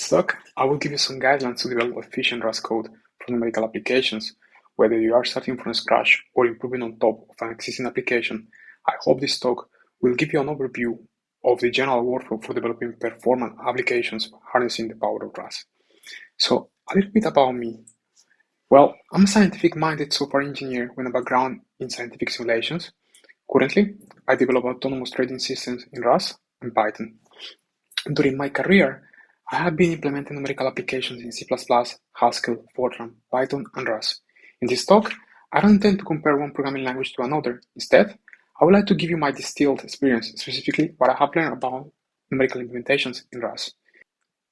this talk, I will give you some guidelines to develop efficient Rust code for numerical applications, whether you are starting from scratch or improving on top of an existing application. I hope this talk will give you an overview of the general workflow for developing performant applications harnessing the power of Rust. So, a little bit about me. Well, I'm a scientific-minded software engineer with a background in scientific simulations. Currently, I develop autonomous trading systems in Rust and Python. During my career, I have been implementing numerical applications in C++, Haskell, Fortran, Python, and Rust. In this talk, I don't intend to compare one programming language to another. Instead, I would like to give you my distilled experience, specifically what I have learned about numerical implementations in Rust.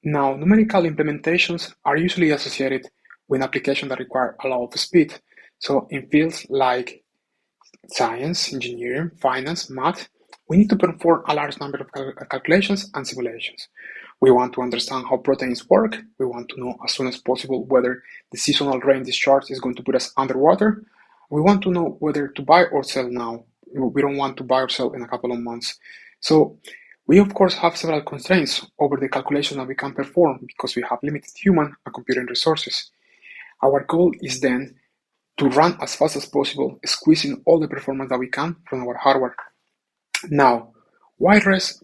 Now, numerical implementations are usually associated with applications that require a lot of speed. So in fields like science, engineering, finance, math, we need to perform a large number of calculations and simulations. We want to understand how proteins work. We want to know as soon as possible whether the seasonal rain discharge is going to put us underwater. We want to know whether to buy or sell now. We don't want to buy or sell in a couple of months. So we, of course, have several constraints over the calculation that we can perform because we have limited human and computing resources. Our goal is then to run as fast as possible, squeezing all the performance that we can from our hardware. Now, why Rust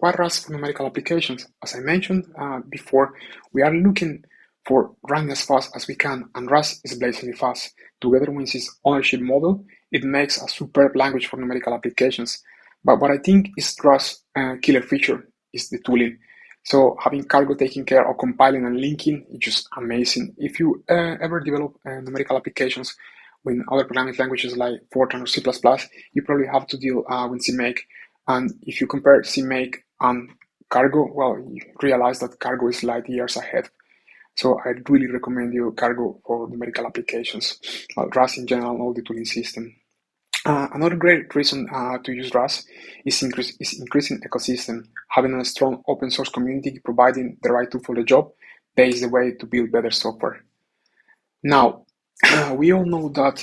for numerical applications? As I mentioned before, we are looking for running as fast as we can, and Rust is blazingly fast. Together with its ownership model, it makes a superb language for numerical applications. But what I think is Rust's killer feature is the tooling. So having cargo taking care of compiling and linking is just amazing. If you ever develop numerical applications with other programming languages like Fortran or C++, you probably have to deal with CMake. And if you compare CMake and Cargo, well, you realize that Cargo is light years ahead. So I really recommend you Cargo for numerical applications. Rust in general, all the tooling system. Another great reason to use Rust is increasing ecosystem. Having a strong open source community providing the right tool for the job paves the way to build better software. Now, we all know that,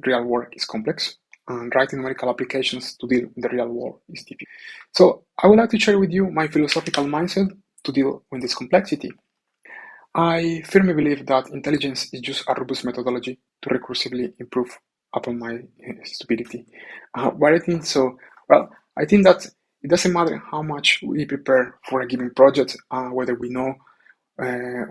real work is complex, and writing numerical applications to deal with the real world is difficult. So I would like to share with you my philosophical mindset to deal with this complexity. I firmly believe that intelligence is just a robust methodology to recursively improve upon my stupidity. Why I think so? Well, I think that it doesn't matter how much we prepare for a given project, whether we know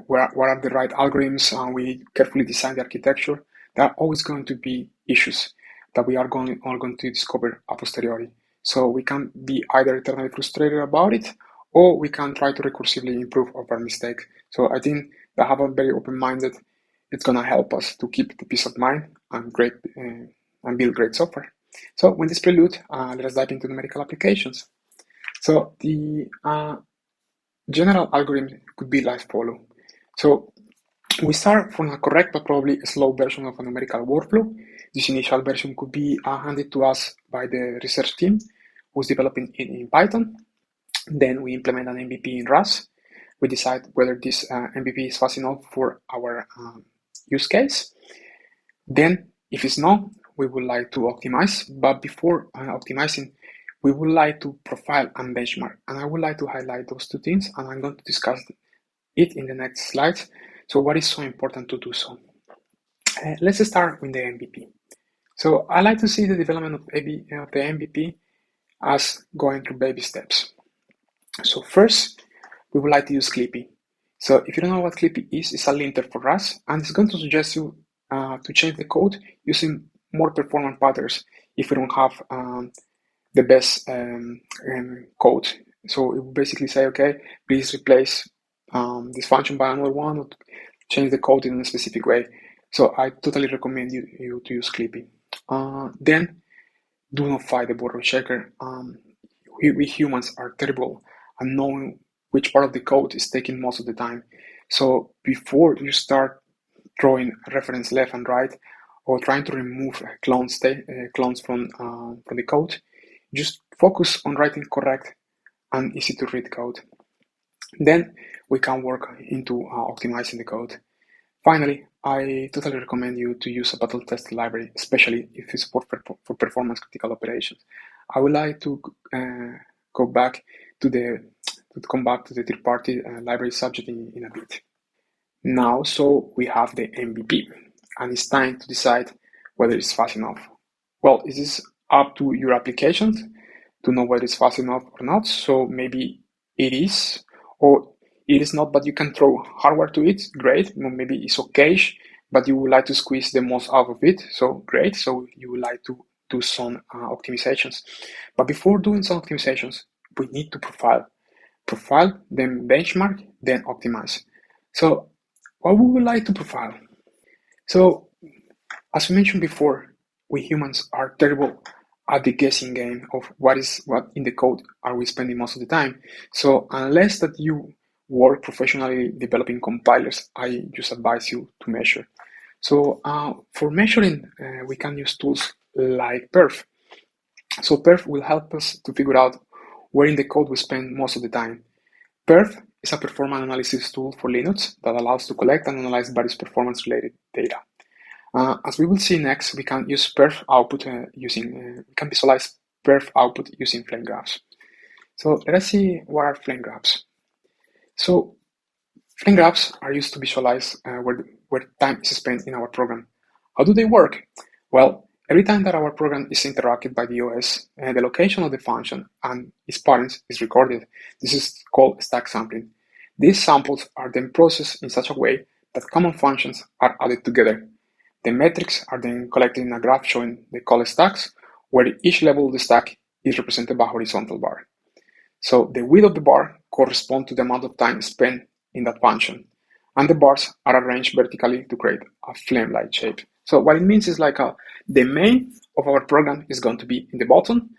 what are the right algorithms and we carefully design the architecture, there are always going to be issues that we are all going to discover a posteriori. So we can be either eternally frustrated about it, or we can try to recursively improve our mistake. So I think that have a very open-minded, it's going to help us to keep the peace of mind and build great software. So with this prelude, let us dive into numerical applications. So the general algorithm could be like follow. So we start from a correct but probably a slow version of a numerical workflow. This initial version could be handed to us by the research team who's developing in Python. Then we implement an MVP in Rust. We decide whether this MVP is fast enough for our use case. Then, if it's not, we would like to optimize. But before optimizing, we would like to profile and benchmark. And I would like to highlight those two things, and I'm going to discuss it in the next slides. So what is so important to do so? Let's start with the MVP. So I like to see the development of the MVP as going through baby steps. So first, we would like to use Clippy. So if you don't know what Clippy is, it's a linter for Rust, and it's going to suggest you to change the code using more performant patterns if you don't have the best code. So it will basically say, okay, please replace this function by another one, or change the code in a specific way. So I totally recommend you to use Clippy. Then do not fight the border checker. We humans are terrible at knowing which part of the code is taking most of the time. So before you start drawing reference left and right, or trying to remove clones from the code, just focus on writing correct and easy to read code. Then we can work into optimizing the code. Finally, I totally recommend you to use a bottleneck library, especially if you support for performance critical operations. I would like to go back to the to come back to the third-party library subject in a bit. Now, so we have the MVP, and it's time to decide whether it's fast enough. Well, it is up to your applications to know whether it's fast enough or not. So maybe it is, or it is not, but you can throw hardware to it. Great. Maybe it's okay, but you would like to squeeze the most out of it. So great. So you would like to do some optimizations. But before doing some optimizations, we need to profile, then benchmark, then optimize. So what we would like to profile. So as we mentioned before, we humans are terrible at the guessing game of what in the code are we spending most of the time. So unless that you work professionally developing compilers, I just advise you to measure. So for measuring, we can use tools like perf. So perf will help us to figure out where in the code we spend most of the time. Perf is a performance analysis tool for Linux that allows to collect and analyze various performance-related data. As we will see next, we can use perf output we can visualize perf output using flame graphs. So let us see what are flame graphs. So flame graphs are used to visualize where time is spent in our program. How do they work? Well, every time that our program is interacted by the OS, the location of the function and its parents is recorded. This is called stack sampling. These samples are then processed in such a way that common functions are added together. The metrics are then collected in a graph showing the call stacks, where each level of the stack is represented by a horizontal bar. So the width of the bar corresponds to the amount of time spent in that function, and the bars are arranged vertically to create a flame-like shape. So what it means is like the main of our program is going to be in the bottom,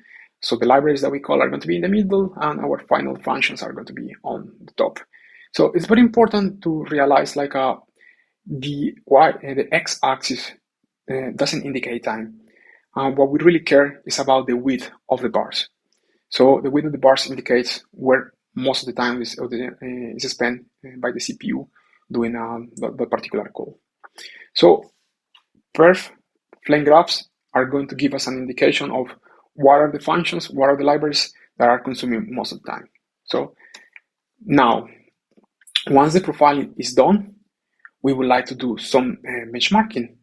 so the libraries that we call are going to be in the middle, and our final functions are going to be on the top. So it's very important to realize like the x-axis doesn't indicate time. What we really care is about the width of the bars. So the width of the bars indicates where most of the time is spent by the CPU doing the particular call. So perf flame graphs are going to give us an indication of what are the functions, what are the libraries that are consuming most of the time. So now, once the profiling is done, we would like to do some benchmarking.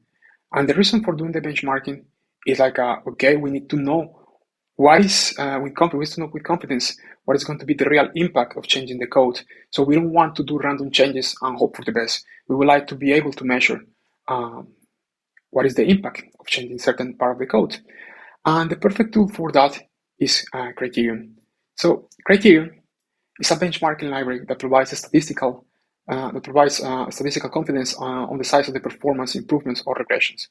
And the reason for doing the benchmarking is like, okay, we need to know what is, with confidence, what is going to be the real impact of changing the code. So we don't want to do random changes and hope for the best. We would like to be able to measure what is the impact of changing certain part of the code. And the perfect tool for that is Criterion. So Criterion is a benchmarking library that provides statistical confidence on the size of the performance improvements or regressions.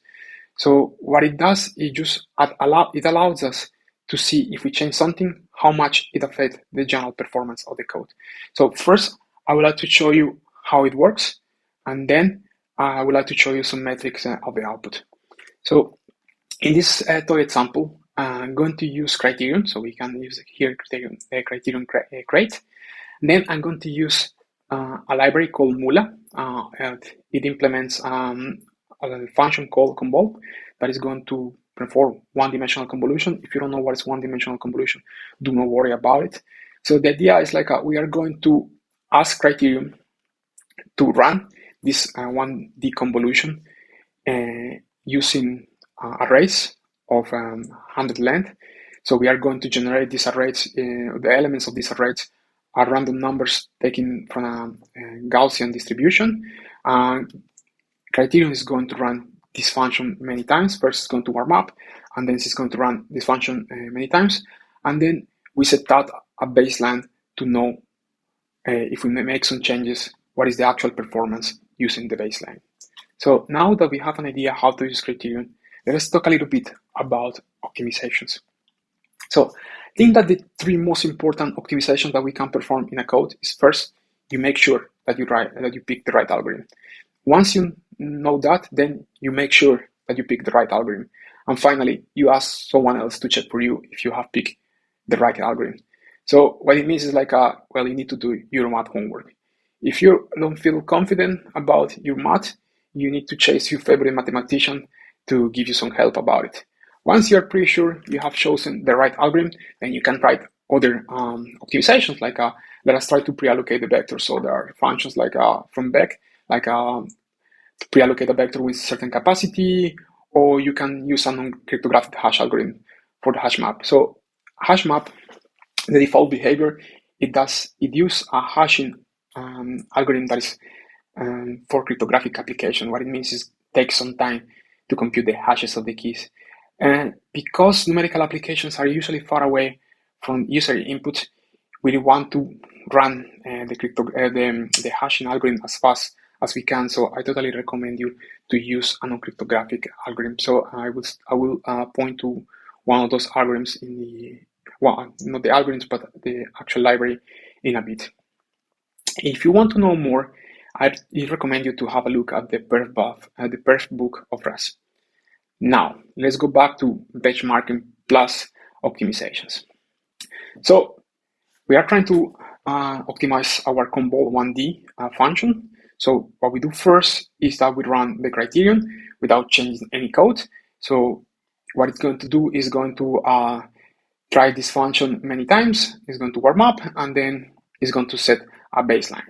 So what it does, it allows us to see if we change something, how much it affects the general performance of the code. So first, I would like to show you how it works, and then I would like to show you some metrics of the output. So in this toy example, I'm going to use Criterion, so we can use here Criterion crate. Then I'm going to use a library called Mula. It implements a function called convolve that is going to perform one-dimensional convolution. If you don't know what is one-dimensional convolution, do not worry about it. So the idea is like we are going to ask Criterion to run this 1D convolution using arrays of 100 length. So we are going to generate these arrays. The elements of these arrays are random numbers taken from a Gaussian distribution. Criterion is going to run this function many times. First, it's going to warm up, and then it's going to run this function many times. And then we set out a baseline to know if we make some changes, what is the actual performance using the baseline. So now that we have an idea how to use Criterion, let us talk a little bit about optimizations. So I think that the three most important optimizations that we can perform in a code is first, you make sure that you pick the right algorithm. Once you know that, then you make sure that you pick the right algorithm. And finally, you ask someone else to check for you if you have picked the right algorithm. So what it means is like, well, you need to do your math homework. If you don't feel confident about your math, you need to chase your favorite mathematician to give you some help about it. Once you're pretty sure you have chosen the right algorithm, then you can write other optimizations, like let us try to pre-allocate the vector. So there are functions like from back, like pre-allocate a vector with certain capacity, or you can use a non-cryptographic hash algorithm for the hash map. So hash map, the default behavior, it uses a hashing algorithm that is for cryptographic application. What it means is takes some time to compute the hashes of the keys. And because numerical applications are usually far away from user input, we want to run the hashing algorithm as fast as we can. So I totally recommend you to use a non-cryptographic algorithm. So I will point to one of those algorithms in the, well, not the algorithms, but the actual library in a bit. If you want to know more, I recommend you to have a look at the perf book of Rust. Now, let's go back to benchmarking plus optimizations. So we are trying to optimize our convol1d function. So what we do first is that we run the criterion without changing any code. So what it's going to do is going to try this function many times. It's going to warm up, and then it's going to set a baseline.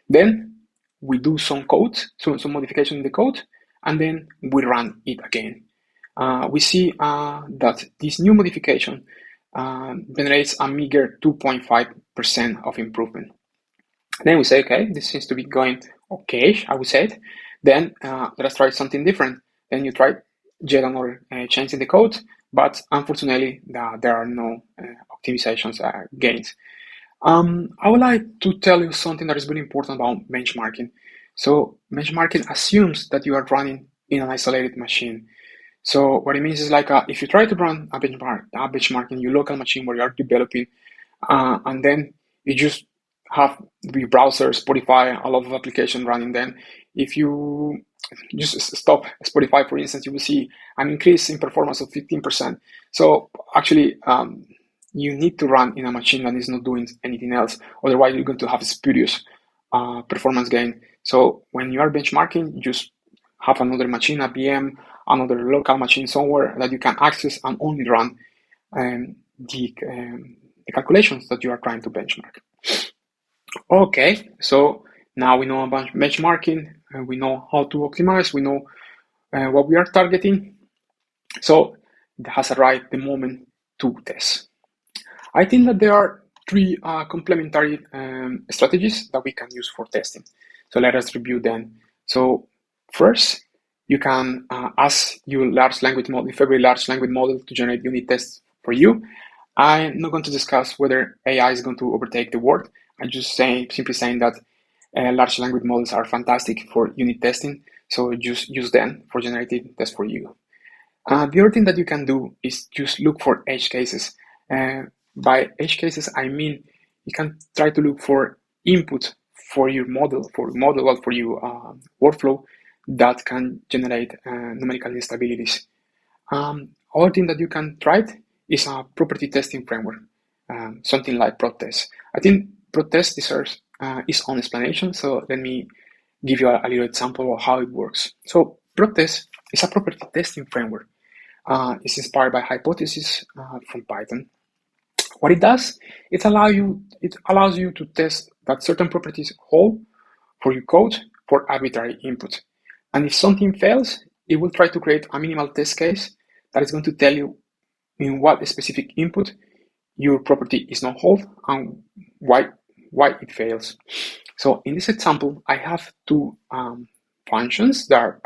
Then we do some code, some modification in the code, and then we run it again. We see that this new modification generates a meager 2.5% of improvement. Then we say, okay, this seems to be going okay, I would say it. Then let us try something different. Then you try yet another change in the code, but unfortunately, there are no optimizations gains. I would like to tell you something that is very important about benchmarking. So benchmarking assumes that you are running in an isolated machine. So what it means is like if you try to run a benchmark in your local machine where you are developing, and then you just have the browser, Spotify, a lot of applications running, then if you just stop Spotify, for instance, you will see an increase in performance of 15%. So actually, you need to run in a machine that is not doing anything else. Otherwise, you're going to have a spurious performance gain. So when you are benchmarking, you just have another machine, a VM, another local machine somewhere that you can access and only run the calculations that you are trying to benchmark. Okay, so now we know about benchmarking, and we know how to optimize, we know what we are targeting. So it has arrived the moment to test. I think that there are three complementary strategies that we can use for testing. So let us review them. So first, you can ask your large language model, your favorite large language model, to generate unit tests for you. I'm not going to discuss whether AI is going to overtake the world. I'm just simply saying that large language models are fantastic for unit testing. So just use them for generating tests for you. The other thing that you can do is just look for edge cases. By edge cases, I mean you can try to look for input for your model, for your workflow that can generate numerical instabilities. Other thing that you can try is a property testing framework, something like proptest. I think proptest deserves its own explanation, so let me give you a little example of how it works. So proptest is a property testing framework. It's inspired by Hypothesis from Python. What it does, it allows you to test that certain properties hold for your code for arbitrary input. And if something fails, it will try to create a minimal test case that is going to tell you in what specific input your property is not hold and why it fails. So in this example, I have two functions that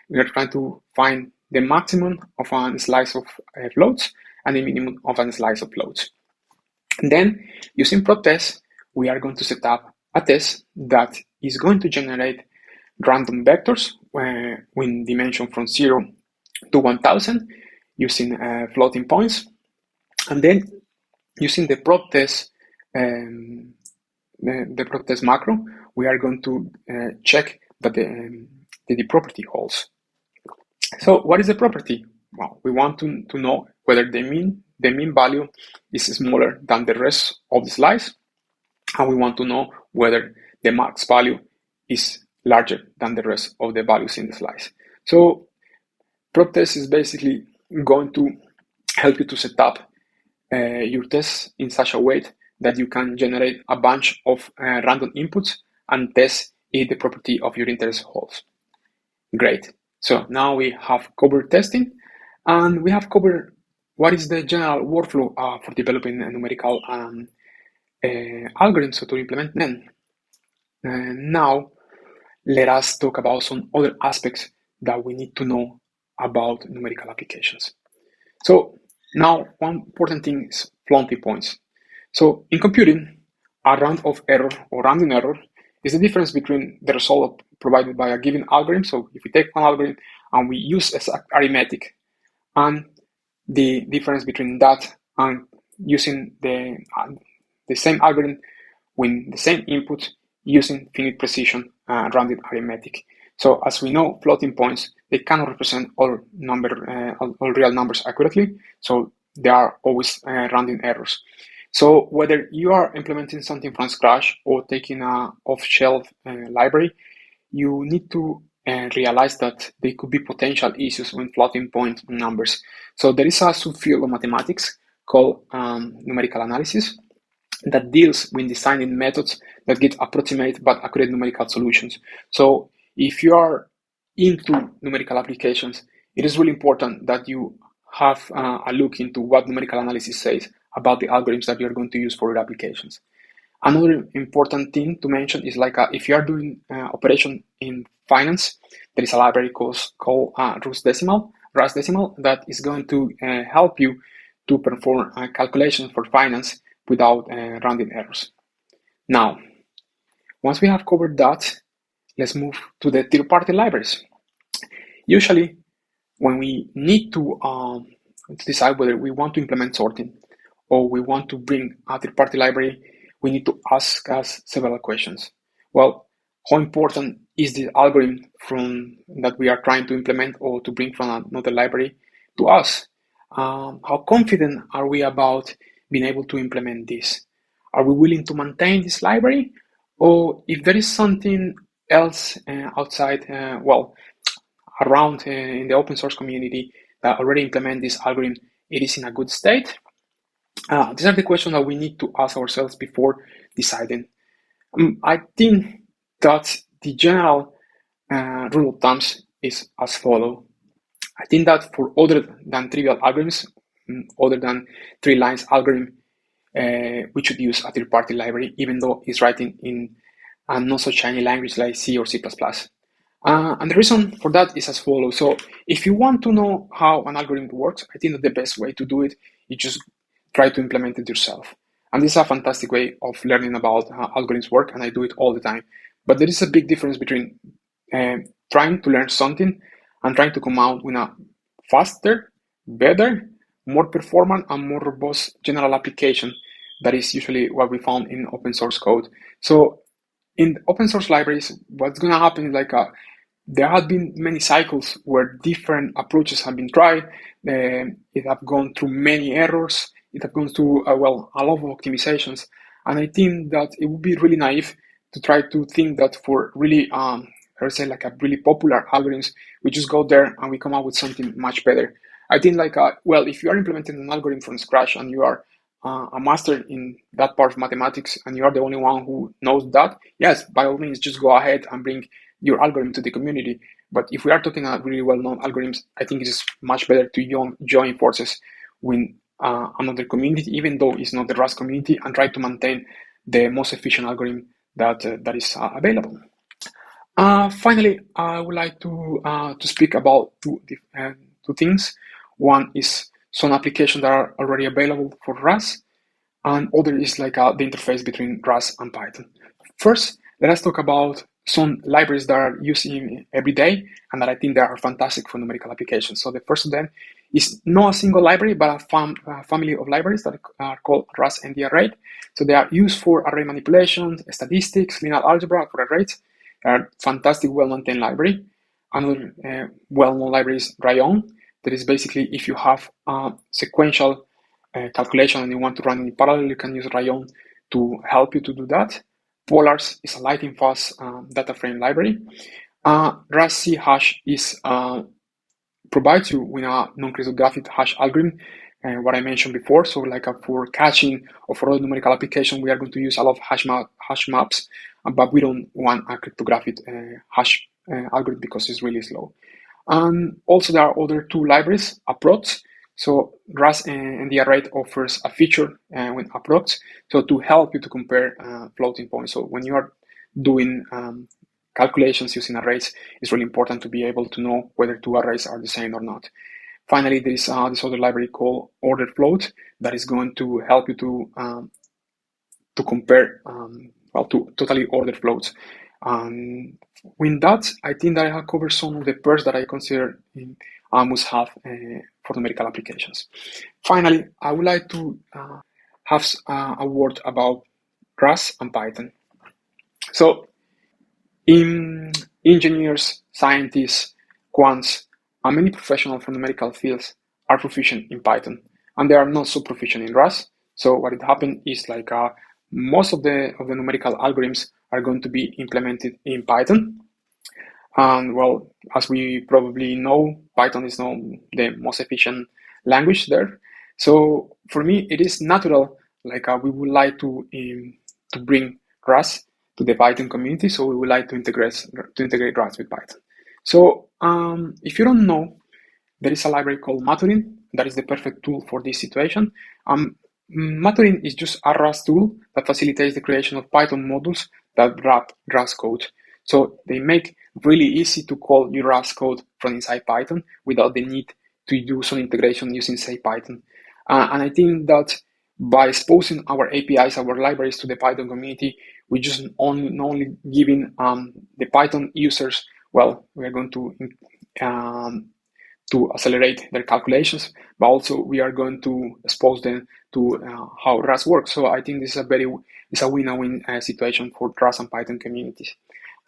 we are trying to find the maximum of a slice of floats and the minimum of a slice of floats. And then using proptest, we are going to set up a test that is going to generate random vectors with dimension from 0 to 1000 using floating points. And then using the proptest macro, we are going to check that the property holds. So what is the property? Well, we want to know whether the mean value is smaller than the rest of the slice, and we want to know whether the max value is larger than the rest of the values in the slice. So proptest is basically going to help you to set up your tests in such a way that you can generate a bunch of random inputs and test if the property of your interest holds. Great. So now we have covered testing, and we have covered what is the general workflow for developing a numerical algorithm, so to implement them. Now, let us talk about some other aspects that we need to know about numerical applications. So now, one important thing is floating points. So in computing, a round of error or rounding error is the difference between the result provided by a given algorithm. So if we take one algorithm and we use exact arithmetic, and the difference between that and using the same algorithm with the same input using finite precision rounded arithmetic. So as we know, floating points, they cannot represent all real numbers accurately. So there are always rounding errors. So whether you are implementing something from scratch or taking a off-shelf library, you need to realize that there could be potential issues with floating point numbers. So there is a subfield of mathematics called numerical analysis that deals with designing methods that get approximate but accurate numerical solutions. So if you are into numerical applications, it is really important that you have a look into what numerical analysis says about the algorithms that you're going to use for your applications. Another important thing to mention is like if you are doing operation in finance, there is a library called Rustlang that is going to help you to perform calculations for finance without rounding errors. Now, once we have covered that, let's move to the third-party libraries. Usually, when we need to decide whether we want to implement sorting or we want to bring a third-party library, we need to ask us several questions. Well, how important is the algorithm that we are trying to implement or to bring from another library to us? How confident are we about being able to implement this? Are we willing to maintain this library? Or if there is something else outside, around in the open source community that already implement this algorithm, it is in a good state? These are the questions that we need to ask ourselves before deciding. I think that the general rule of thumb is as follows. I think that for other than trivial algorithms, other than 3 lines algorithm, we should use a third-party library, even though it's writing in a not so shiny language like C or C++. And the reason for that is as follows. So if you want to know how an algorithm works, I think that the best way to do it is just try to implement it yourself. And this is a fantastic way of learning about how algorithms work, and I do it all the time. But there is a big difference between trying to learn something and trying to come out with a faster, better, more performant, and more robust general application. That is usually what we found in open source code. So in open source libraries, what's going to happen is like there have been many cycles where different approaches have been tried. It have gone through many errors. It have gone through a lot of optimizations. And I think that it would be really naive to try to think that for really, let's say like a really popular algorithms, we just go there and we come up with something much better. I think like, if you are implementing an algorithm from scratch and you are a master in that part of mathematics and you are the only one who knows that, yes, by all means, just go ahead and bring your algorithm to the community. But if we are talking about really well-known algorithms, I think it is much better to join forces with another community, even though it's not the Rust community, and try to maintain the most efficient algorithm that is available. Finally, I would like to speak about two things. One is some applications that are already available for Rust, and other is like the interface between Rust and Python. First, let us talk about some libraries that are used every day and that I think they are fantastic for numerical applications. So the first of them is not a single library, but a family of libraries that are called Rust ND-Array. So they are used for array manipulation, statistics, linear algebra for arrays. They are fantastic, well-maintained library. Another well-known library is Rayon. That is basically if you have sequential calculation and you want to run in parallel, you can use Rayon to help you to do that. Polars is a lightning fast data frame library. Rust C hash provides you with a non-cryptographic hash algorithm what I mentioned before. So like for caching or for other numerical application, we are going to use a lot of hash maps, but we don't want a cryptographic hash algorithm because it's really slow. And also there are other two libraries, approx. So Rust and the array offers a feature with approx, so to help you to compare floating points. So when you are doing calculations using arrays, it's really important to be able to know whether two arrays are the same or not. Finally, there is this other library called ordered float that is going to help you to compare to totally ordered floats. And with that, I think that I have covered some of the pairs that I consider must have for numerical applications. Finally, I would like to have a word about Rust and Python. So engineers, scientists, quants, and many professionals from numerical fields are proficient in Python, and they are not so proficient in Rust. So what it happened is like most of the numerical algorithms are going to be implemented in Python. And well, as we probably know, Python is not the most efficient language there. So for me, it is natural. Like we would like to bring Rust to the Python community. So we would like to integrate Rust with Python. So if you don't know, there is a library called Maturin that is the perfect tool for this situation. Maturin is just a Rust tool that facilitates the creation of Python modules that wrap Rust code. So they make really easy to call your Rust code from inside Python without the need to do some integration using, say, Python. And I think that by exposing our APIs, our libraries to the Python community, we just only giving the Python users, well, we are going to accelerate their calculations, but also we are going to expose them to how Rust works. So I think this is a win-win situation for Rust and Python communities.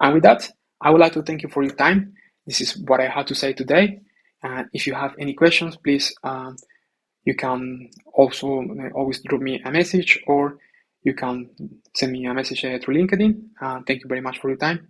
And with that, I would like to thank you for your time. This is what I had to say today. And if you have any questions, please, you can also always drop me a message, or you can send me a message through LinkedIn. Thank you very much for your time.